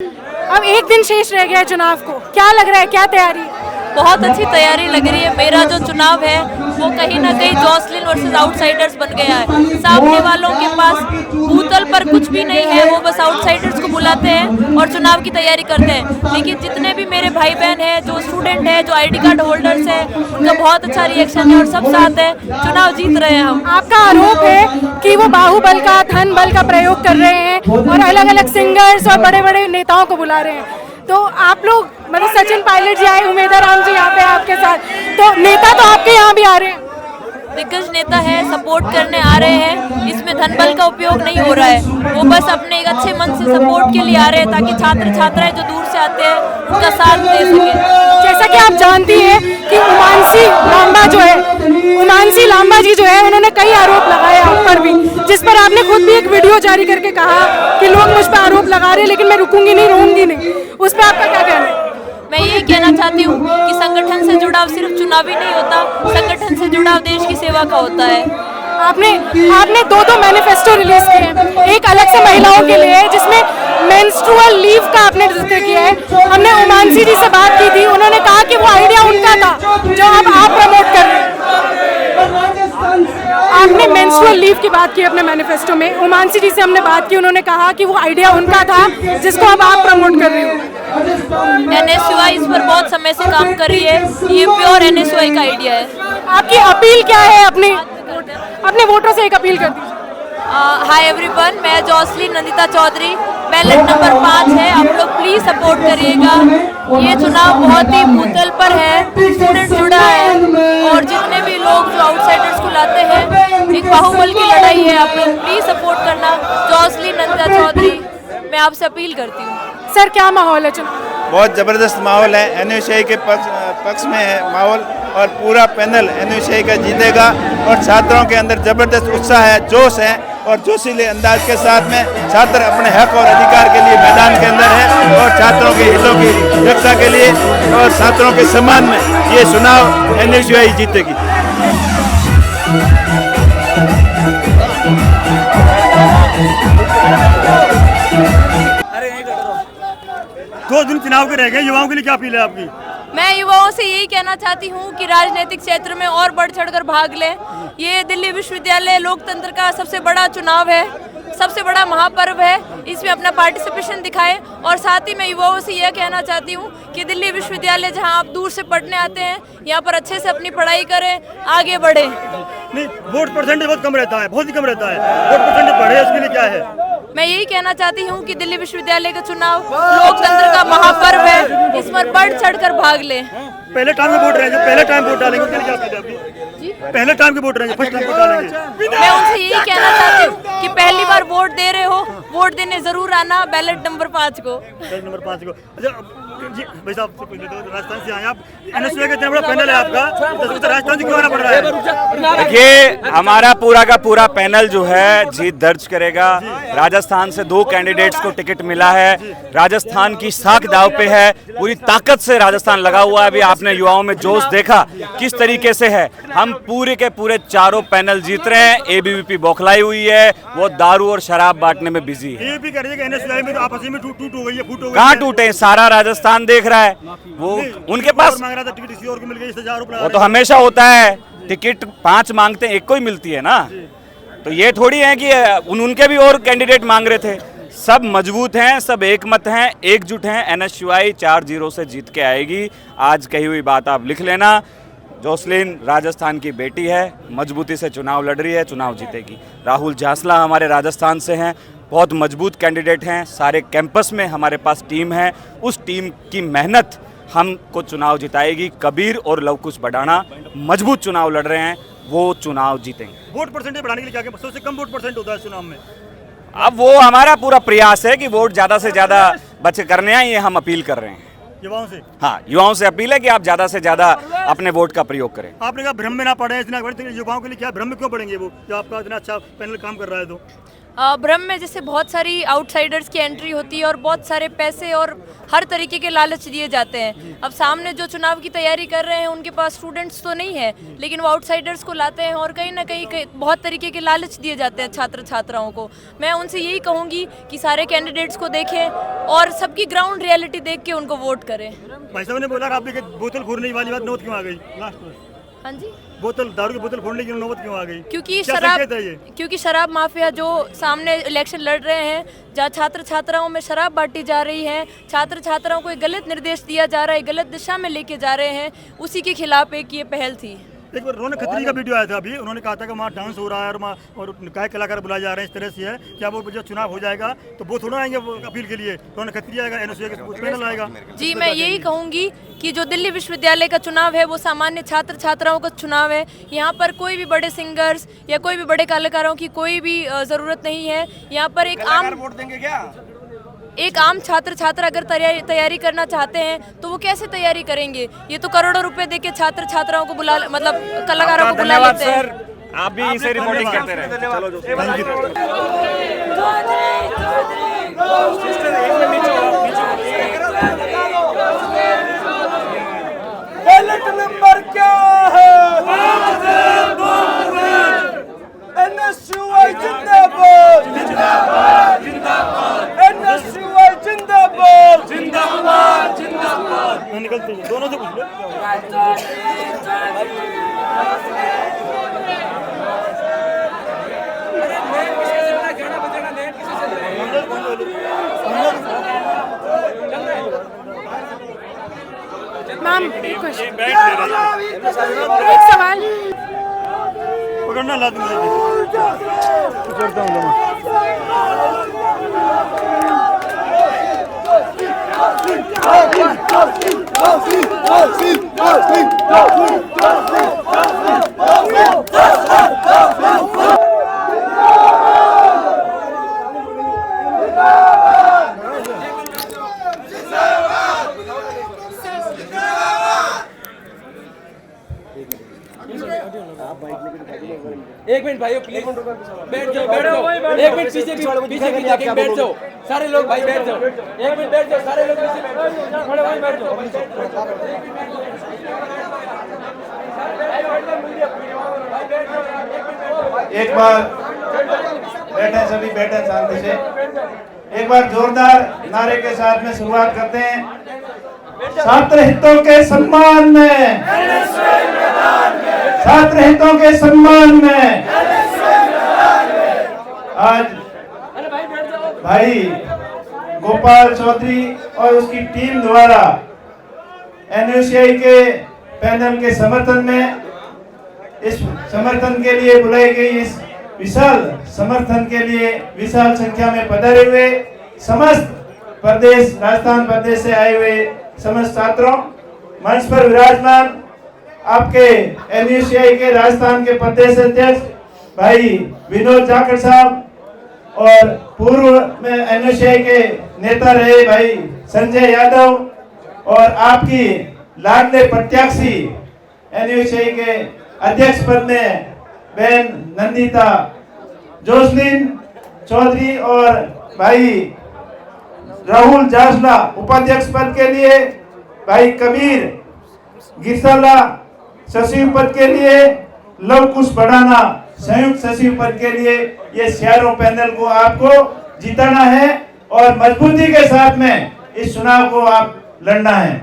अब एक दिन शेष रह गया है चुनाव को, क्या लग रहा है, क्या तैयारी? बहुत अच्छी तैयारी लग रही है। मेरा जो चुनाव है वो कहीं ना कहीं जॉसलिन वर्सेस आउटसाइडर्स बन गया है। सामने वालों के पास भूतल पर कुछ भी नहीं है, वो बस आउटसाइडर्स को बुलाते हैं और चुनाव की तैयारी करते हैं। लेकिन जितने भी मेरे भाई बहन हैं, जो स्टूडेंट हैं, जो आईडी कार्ड होल्डर्स हैं, उनका बहुत अच्छा रिएक्शन है और सब साथ है, चुनाव जीत रहे हैं हम। आपका आरोप है कि वो बाहुबल का, धन बल का प्रयोग कर रहे हैं और अलग अलग सिंगर्स और बड़े बड़े नेताओं को बुला रहे हैं। तो आप लोग, मतलब सचिन पायलट जी आए, उमेदा राम जी यहाँ पे आपके साथ, तो नेता तो आपके यहाँ भी आ रहे हैं। दिग्गज नेता है, सपोर्ट करने आ रहे हैं। इसमें धन बल का उपयोग नहीं हो रहा है, वो बस अपने एक अच्छे मन से सपोर्ट के लिए आ रहे हैं ताकि छात्र छात्राएं जो दूर से आते हैं उनका साथ दे सके। जैसा कि आप जानती हैं कि उमानसी लांबा जी जो है, उन्होंने कई आरोप लगाए आप पर भी, जिस पर आपने खुद भी एक वीडियो जारी करके कहा कि लोग मुझ पर आरोप लगा रहे हैं लेकिन मैं रुकूंगी नहीं, रोऊंगी नहीं। उस पर आपका क्या कहना है? मैं ये कहना चाहती हूँ कि संगठन से जुड़ाव सिर्फ चुनावी नहीं होता, संगठन से जुड़ाव देश की सेवा का होता है। आपने दो मैनिफेस्टो रिलीज किए हैं, एक अलग से महिलाओं के लिए है जिसमें मेंस्ट्रुअल लीव का आपने जिक्र किया है। हमने उमानसी जी से बात की थी, उन्होंने कहा कि वो आइडिया उनका था जो अब आप प्रमोट कर रहे हैं। आपने मेंस्ट्रुअल लीव की बात की अपने मैनिफेस्टो में, उमानसी जी से हमने बात की, उन्होंने कहा कि वो आइडिया उनका था जिसको अब आप प्रमोट कर रहे हो। एनएसयूआई इस पर बहुत समय से काम कर रही है, ये प्योर एनएसयूआई का आइडिया है। आपकी अपील क्या है? अपने वोटरों से एक अपील कर दीजिए। हाय एवरीवन, मैं Jocelyn Nandita Chowdhury, ballot number 5 है, आप लोग प्लीज सपोर्ट करिएगा। ये चुनाव बहुत ही भूतल पर है, स्टूडेंट जुड़ा है और जितने भी लोग जो आउटसाइडर्स को लाते हैं, एक बाहुबल की लड़ाई है। आप लोग प्लीज सपोर्ट करना। जॉसलिन नंदिता चौधरी, मैं आपसे अपील करती हूँ। सर, क्या माहौल है चुनाव? बहुत ज़बरदस्त माहौल है, एनएसयूआई के पक्ष में है माहौल और पूरा पैनल एनएसयूआई का जीतेगा और छात्रों के अंदर ज़बरदस्त उत्साह है, जोश है और जोशीले अंदाज के साथ में छात्र अपने हक और अधिकार के लिए मैदान के अंदर है और छात्रों के हितों की रक्षा के लिए और छात्रों के सम्मान में ये चुनाव एनएसयूआई जीतेगी। दो दिन चुनाव के रह गए, युवाओं के लिए क्या अपील है आपकी? मैं युवाओं से यही कहना चाहती हूँ कि राजनीतिक क्षेत्र में और बढ़ चढ़कर भाग लें। ये दिल्ली विश्वविद्यालय लोकतंत्र का सबसे बड़ा चुनाव है, सबसे बड़ा महापर्व है, इसमें अपना पार्टिसिपेशन दिखाएं। और साथ ही मैं युवाओं से यह कहना चाहती हूँ कि दिल्ली विश्वविद्यालय जहाँ आप दूर से पढ़ने आते हैं, यहाँ पर अच्छे से अपनी पढ़ाई करें, आगे बढ़े। नहीं, वोट परसेंटेज बहुत कम रहता है, बहुत ही कम रहता है, वोट परसेंटेज बढ़े, उसके लिए क्या है? मैं यही कहना चाहती हूँ कि दिल्ली विश्वविद्यालय का चुनाव लोकतंत्र का महापर्व है, इस पर बढ़ चढ़कर भाग ले। पहले टाइम के वोट रहे, जो पहले टाइम वोट डालेंगे उसके लिए क्या अपील है आपकी? पहले टाइम के वोट रहे, फर्स्ट टाइम वोट डालेंगे। मैं उनसे यही कहना चाहती हूँ कि पहली बार वोट दे रहे हो, वोट देने जरूर आना, बैलेट नंबर 5 को। बैलेट नंबर 5 को। अच्छा जी, भाई साहब से पूछ लेते हो, राजस्थान से आए आप, एनएसयूआई का इतना बड़ा पैनल है आपका, तो राजस्थान से क्यों आना पड़ रहा है? देखिए, हमारा पूरा का पूरा पैनल जो है जीत दर्ज करेगा। राजस्थान से 2 कैंडिडेट्स को टिकट मिला है, राजस्थान की साख दाव पे है, पूरी ताकत से राजस्थान लगा हुआ है। अभी आपने युवाओं में जोश देखा किस तरीके से है। हम पूरे के पूरे चारों पैनल जीत रहे हैं। एबीवीपी बौखलाई हुई है, वो दारू और शराब बांटने में बिजी है। ये भी कह रही है कि एनएसयूआई में तो आपस में टूट हो गई है, फूट हो गई है। कहाँ टूटे, सारा राजस्थान देख रहा है। वो उनके पास मांग रहा था टिकट, किसी और को मिल गई, 1000 रुपए। वो तो हमेशा होता है, टिकट 5 मांगते हैं, एक को ही मिलती है ना। तो ये थोड़ी है कि उनके भी और कैंडिडेट मांग रहे थे। सब मजबूत हैं, सब एकमत हैं, एकजुट हैं। एनएसयूआई 4-0 से जीत के आएगी। आज कही हुई बात आप लिख लेना। जॉसलिन राजस्थान की बेटी है, मजबूती से चुनाव लड़ रही है, चुनाव जीतेगी। राहुल जासला हमारे राजस्थान से हैं, बहुत मजबूत कैंडिडेट हैं। सारे कैंपस में हमारे पास टीम है, उस टीम की मेहनत हमको चुनाव जिताएगी। कबीर और लवकुश बडाना मजबूत चुनाव लड़ रहे हैं, वो चुनाव जीतेंगे। वोट परसेंटेज बढ़ाने के लिए क्या सबसे कम वोट परसेंट होता है चुनाव में? अब वो हमारा पूरा प्रयास है कि वोट ज़्यादा से ज़्यादा बच्चे करने आए, ये हम अपील कर रहे हैं युवाओं से। हाँ, युवाओं से अपील है कि आप ज़्यादा से ज़्यादा अपने वोट का प्रयोग करें। आपने कहा भ्रम में ना पड़े, इतना युवाओं के लिए क्या भ्रम में क्यों पड़ेंगे वो, जो आपका इतना अच्छा पैनल काम कर रहा है? तो भ्रम में जैसे बहुत सारी आउटसाइडर्स की एंट्री होती है और बहुत सारे पैसे और हर तरीके के लालच दिए जाते हैं। अब सामने जो चुनाव की तैयारी कर रहे हैं उनके पास स्टूडेंट्स तो नहीं है, लेकिन वो आउटसाइडर्स को लाते हैं और कहीं ना कहीं बहुत तरीके के लालच दिए जाते हैं छात्र छात्राओं को। मैं उनसे यही कहूँगी कि सारे कैंडिडेट्स को देखें और सबकी ग्राउंड रियलिटी देख के उनको वोट करें। भाई साहब ने बोला आपने कि बोतल फोड़ने वाली बात नौबत क्यों आ गई लास्ट में? हाँ जी, बोतल दारू की बोतल फोड़ने की नौबत क्यों आ गई? क्योंकि क्योंकि शराब माफिया जो सामने इलेक्शन लड़ रहे हैं, जहाँ छात्र छात्राओं में शराब बांटी जा रही है, छात्र छात्राओं को एक गलत निर्देश दिया जा रहा है, गलत दिशा में लेके जा रहे हैं, उसी के खिलाफ एक ये पहल थी। एक बार रोनक खत्री का वीडियो आया था अभी, उन्होंने कहा था कि वहाँ डांस हो रहा है और गायक कलाकार बुलाए जा रहे हैं, इस तरह से है। क्या वो जो चुनाव हो जाएगा तो वो थोड़ा आएंगे वो अपील के लिए? रोनक खत्री आएगा, एनएसयूआई का पैनल आएगा। जी, मैं यही कहूँगी कि जो दिल्ली विश्वविद्यालय का चुनाव है वो सामान्य छात्र छात्राओं का चुनाव है। यहाँ पर कोई भी बड़े सिंगर्स या कोई भी बड़े कलाकारों की कोई भी ज़रूरत नहीं है। यहाँ पर एक आम छात्र छात्रा अगर तैयारी करना चाहते हैं तो वो कैसे तैयारी करेंगे? ये तो करोड़ों रुपए देके छात्र छात्राओं को बुला, मतलब कलाकारों को बुला लेते हैं। आप भी इसे रिपोर्टिंग करते रहे। बैलेट नंबर क्या है? एनएसयूआई जिंदाबाद, एनएसयूआई जिंदाबाद, निकलते हैं दोनों से पूछ लो। मैम एक क्वेश्चन, एक सवाल। पकड़ना ला दूंगा। करता एक मिनट भाई प्लीज बैठ जाओ, बैठ जाओ, एक मिनट पीछे की जाके बैठ जाओ सारे लोग भाई, बैठ जाओ, एक मिनट बैठ जाओ सारे लोग पीछे बैठ जाओ, थोड़े भाई बैठ जाओ। एक बार बैठे, सभी बैठे शांति से। एक बार जोरदार नारे के साथ में शुरुआत करते हैं। छात्र हितों के सम्मान में, छात्र हितों के सम्मान में आज भाई गोपाल चौधरी और उसकी टीम द्वारा एनयूसीआई के पैनल के समर्थन में, इस समर्थन के लिए बुलाई गई इस विशाल समर्थन के लिए विशाल संख्या में पधारे हुए समस्त प्रदेश, राजस्थान प्रदेश से आए हुए समस्त छात्रों, मंच पर विराजमान आपके एनयूसीआई के राजस्थान के प्रदेश अध्यक्ष भाई विनोद जाखड़ साहब और पूर्व में एनयूसीआई के नेता रहे भाई संजय यादव और आपकी लाडले प्रत्याशी एनयूसीआई के अध्यक्ष पद में बहन नंदिता जोसलिन चौधरी और भाई राहुल जासला उपाध्यक्ष पद के लिए, भाई कबीर गिरसाला सचिव पद के लिए, लव कुश बढ़ाना संयुक्त सचिव पद के लिए, ये चारों पैनल को आपको जीताना है और मजबूती के साथ में इस चुनाव को आप लड़ना है।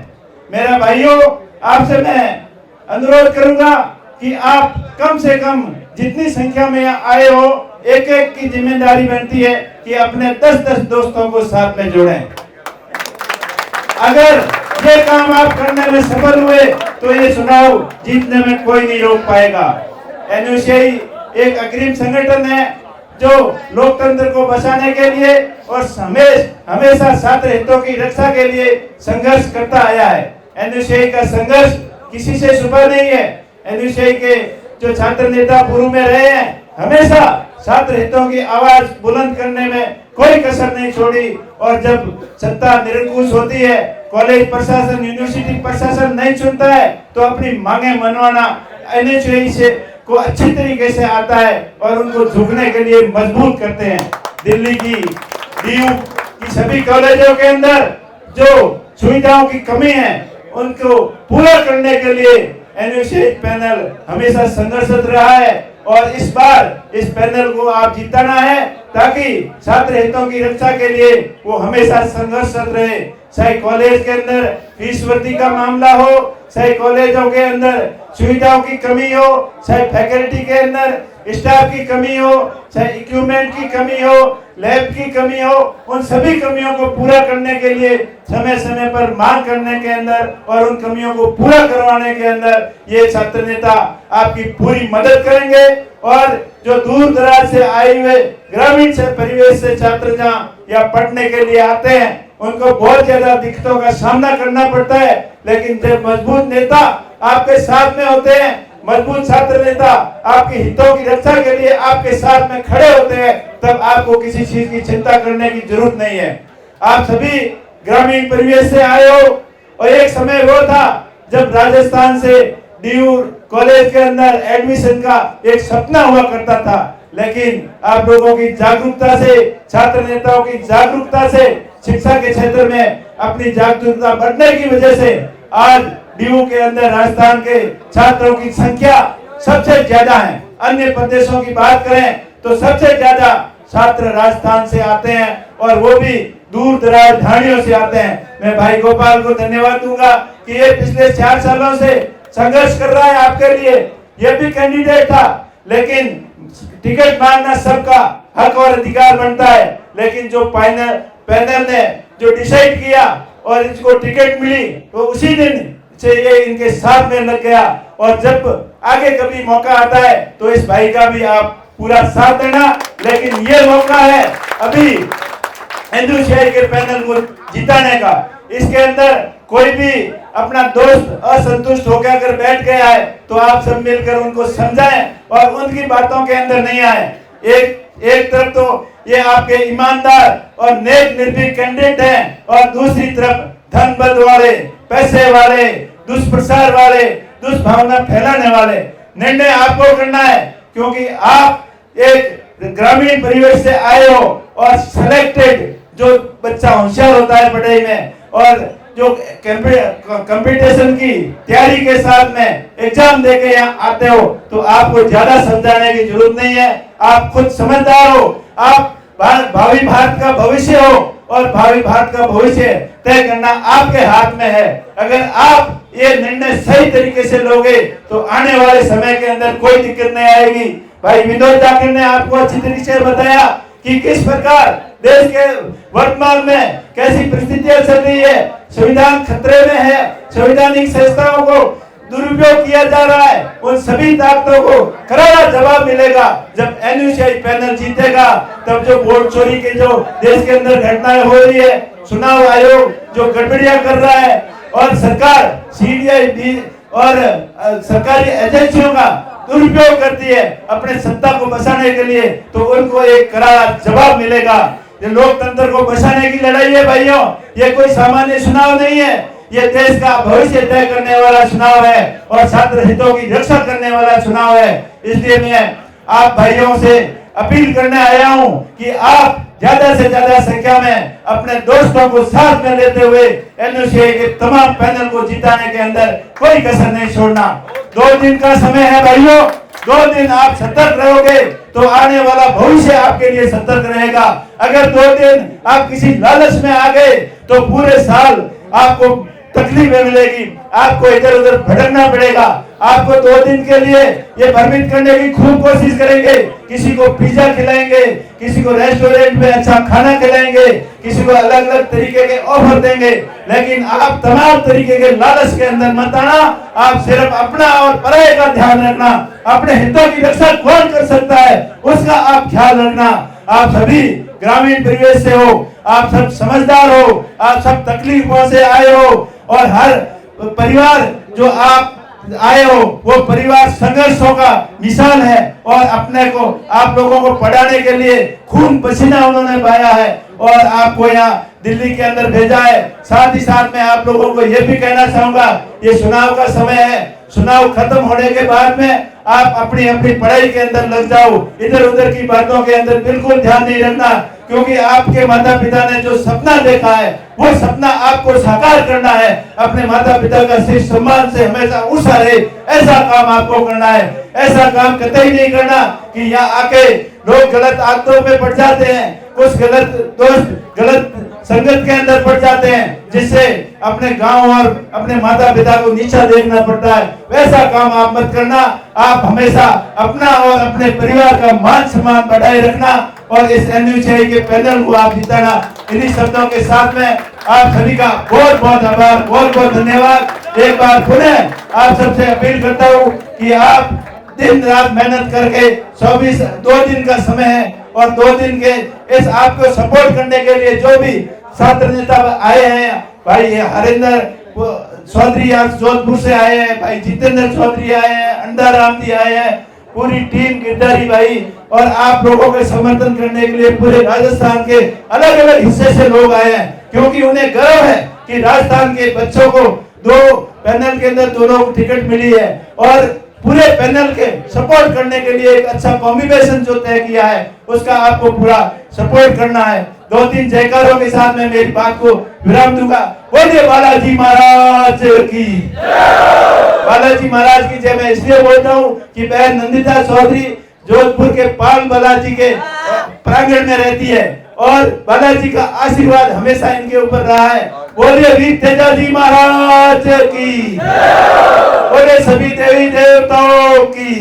मेरा भाइयों, आपसे मैं अनुरोध करूंगा कि आप कम से कम जितनी संख्या में आए हो, एक एक की जिम्मेदारी बनती है कि अपने 10-10 दोस्तों को साथ में जोड़ें। अगर ये काम आप करने में सफल हुए तो ये चुनाव जीतने में कोई नहीं रोक पाएगा। एनयूसीआई एक अग्रिम संगठन है जो लोकतंत्र को बचाने के लिए और हमेशा छात्र हितों की रक्षा के लिए संघर्ष करता आया है। एनयूसीआई का संघर्ष किसी से छुपा नहीं है। एनयूसीआई के जो छात्र नेता पूर्व में रहे हैं, हमेशा छात्र हितों की आवाज बुलंद करने में कोई कसर नहीं छोड़ी और जब सत्ता निरंकुश होती है, कॉलेज प्रशासन, यूनिवर्सिटी प्रशासन नहीं सुनता है तो अपनी मांगे मनवाना एनयूसीआई से को अच्छी तरीके से आता है और उनको झुकने के लिए मजबूर करते हैं। दिल्ली की डीयू की सभी कॉलेजों के अंदर जो सुविधाओं की कमी है उनको पूरा करने के लिए एनुशेई पैनल हमेशा संघर्षरत रहा है और इस बार इस पैनल को आप जिताना है ताकि छात्र हितों की रक्षा के लिए वो हमेशा संघर्षरत रहे। चाहे कॉलेज के अंदर फीस वृद्धि का मामला हो, चाहे कॉलेजों के अंदर सुविधाओं की कमी हो, चाहे फैकल्टी के अंदर स्टाफ की कमी हो, चाहे इक्विपमेंट की कमी हो, लैब की कमी हो, उन सभी कमियों को पूरा करने के लिए समय समय पर मांग करने के अंदर और उन कमियों को पूरा करवाने के अंदर ये छात्र नेता आपकी पूरी मदद करेंगे। और जो दूर दराज से आए हुए ग्रामीण से परिवेश से छात्र जहाँ या पढ़ने के लिए आते हैं उनको बहुत ज्यादा दिक्कतों का सामना करना पड़ता है, लेकिन जब मजबूत नेता आपके साथ में होते हैं, मजबूत छात्र नेता आपके हितों की रक्षा के लिए आपके साथ में खड़े होते हैं, तब आपको किसी चीज की चिंता करने की जरूरत नहीं है। आप सभी ग्रामीण परिवेश से आए हो और एक समय वो था जब राजस्थान से डीयू कॉलेज के अंदर एडमिशन का एक सपना हुआ करता था, लेकिन आप लोगों की जागरूकता से, छात्र नेताओं की जागरूकता से, शिक्षा के क्षेत्र में अपनी जागरूकता बढ़ने की वजह से आज डीयू के अंदर राजस्थान के छात्रों की संख्या सबसे ज्यादा है। अन्य प्रदेशों की बात करें तो सबसे ज्यादा छात्र राजस्थान से आते हैं और वो भी दूर दराज ढाणियों से आते हैं। मैं भाई गोपाल को धन्यवाद दूंगा कि ये पिछले 4 सालों से संघर्ष कर रहा है आपके लिए। ये भी कैंडिडेट था, लेकिन टिकट मांगना सबका हक और अधिकार बनता है, लेकिन जो पैनल ने जो डिसाइड किया और इसको टिकट मिली तो उसी दिन से ये इनके साथ में लग गया। और जब आगे कभी मौका आता है तो इस भाई का भी आप पूरा साथ देना, लेकिन ये मौका है अभी एनुशेई के पैनल को जिताने का। इसके अंदर कोई भी अपना दोस्त असंतुष्ट होकर अगर बैठ गया है तो आप सब मिलकर उनको समझाएं और उनकी बातों के अंदर नहीं आए। एक तरफ तो ये आपके ईमानदार और नेक निर्भीक कैंडिडेट हैं और दूसरी तरफ धन बल वाले, पैसे वाले, दुष्प्रचार वाले, दुष्भावना फैलाने वाले। निर्णय आपको करना है क्योंकि आप एक ग्रामीण परिवेश से आए हो और सिलेक्टेड जो बच्चा होशियार होता है पढ़ाई में और जो कंपटीशन की तैयारी के साथ में एग्जाम देके यहाँ आते हो तो आपको ज्यादा समझाने की जरूरत नहीं है। आप खुद समझदार हो, आप भावी भारत का भविष्य हो और भावी भारत का भविष्य तय करना आपके हाथ में है। अगर आप ये निर्णय सही तरीके से लोगे तो आने वाले समय के अंदर कोई दिक्कत नहीं आएगी। भाई विनोद जाकिर ने आपको अच्छी तरीके से बताया कि किस प्रकार देश के वर्तमान में कैसी परिस्थितियां चल रही है, संविधान खतरे में है, संवैधानिक संस्थाओं को दुरुपयोग किया जा रहा है। उन सभी ताकतों को करारा जवाब मिलेगा जब एनुशेई पैनल जीतेगा। तब जो वोट चोरी के जो देश के अंदर घटनाएं हो रही है, चुनाव आयोग जो गड़बड़ियां कर रहा है और सरकार सीबीआई और सरकारी एजेंसियों का दुरुपयोग करती है अपने सत्ता को बचाने के लिए, तो उनको एक करारा जवाब मिलेगा। ये लोकतंत्र को बचाने की लड़ाई है भाइयों, ये कोई सामान्य चुनाव नहीं है, ये देश का भविष्य तय करने वाला चुनाव है और छात्र हितों की रक्षा करने वाला चुनाव है। इसलिए मैं आप भाइयों से अपील करने आया हूं कि आप ज्यादा से ज्यादा संख्या में अपने दोस्तों को साथ में लेते हुए एनुशेई के तमाम पैनल को जिताने के अंदर कोई कसर नहीं छोड़ना। 2 दिन का समय है भाइयों, 2 दिन आप सतर्क रहोगे तो आने वाला भविष्य आपके लिए सतर्क रहेगा। अगर 2 दिन आप किसी लालच में आ गए तो पूरे साल आपको तकलीफें मिलेगी, आपको इधर उधर भटकना पड़ेगा। आपको 2 दिन के लिए ये भ्रमित करने की खूब कोशिश करेंगे, किसी को पिज्जा खिलाएंगे, किसी को रेस्टोरेंट में अच्छा खाना खिलाएंगे, किसी को अलग अलग तरीके के ऑफर देंगे, लेकिन आप तमाम तरीके के लालच के अंदर मत आना। आप सिर्फ अपना और पराये का ध्यान रखना, अपने हितों की रक्षा कौन कर सकता है उसका आप ख्याल रखना। आप सभी ग्रामीण परिवेश से हो, आप सब समझदार हो, आप सब तकलीफों से आए हो और हर परिवार जो आप आए हो वो परिवार संघर्षों का मिसाल है और अपने को आप लोगों को पढ़ाने के लिए खून पसीना उन्होंने बहाया है और आपको यहाँ दिल्ली के अंदर भेजा है। साथ ही साथ मैं आप लोगों को ये भी कहना चाहूंगा, ये चुनाव का समय है, चुनाव खत्म होने के बाद में आप अपनी अपनी पढ़ाई के अंदर लग जाओ, इधर उधर की बातों के अंदर बिल्कुल ध्यान नहीं रखना। क्योंकि आपके माता पिता ने जो सपना देखा है वो सपना आपको साकार करना है। अपने माता पिता का सिर सम्मान से हमेशा ऊंचा रहे, ऐसा काम आपको करना है। ऐसा काम कतई नहीं करना कि यहाँ आके लोग गलत आदतों में पड़ जाते हैं, कुछ गलत दोस्त गलत संगत के अंदर पड़ जाते हैं, जिससे अपने गांव और अपने माता पिता को नीचा देखना पड़ता है। वैसा काम आप मत करना। आप हमेशा अपना और अपने परिवार का मान सम्मान बढ़ाए रखना और इस एनयूसीआई के पैनल को आप जिताना। इन्हीं शब्दों के साथ में आप सभी का बहुत बहुत आभार, बहुत बहुत धन्यवाद। एक बार पुनः आप सबसे अपील करता हूँ कि आप दिन रात मेहनत करके 2 दिन का समय है और 2 दिन के इस आपको सपोर्ट करने के लिए जो भी छात्र नेता आए हैं, भाई हरिंदर चौधरी आज जोधपुर से आए हैं, भाई जितेंद्र चौधरी आए हैं, अंडाराम जी आए हैं, पूरी टीम गिरधारी भाई और आप लोगों के समर्थन करने के लिए पूरे राजस्थान के अलग अलग हिस्से से लोग आए हैं, क्योंकि उन्हें गर्व है कि राजस्थान के बच्चों को 2 पैनल के अंदर दोनों को टिकट मिली है और पूरे पैनल के सपोर्ट करने के लिए एक अच्छा कॉम्बिनेशन जो तय किया है उसका आपको पूरा सपोर्ट करना है। 2-3 जयकारों के साथ मैं मेरी बात को विराम दूंगा। बोलिए बालाजी महाराज की, बालाजी महाराज की जय। मैं इसलिए बोल रहा हूँ कि बहन नंदिता चौधरी जोधपुर के पाल बालाजी के प्रांगण में रहती है और बालाजी का आशीर्वाद हमेशा इनके ऊपर रहा है। बोलिए वीर तेजाजी महाराज की, बोले सभी देवी देवताओं की।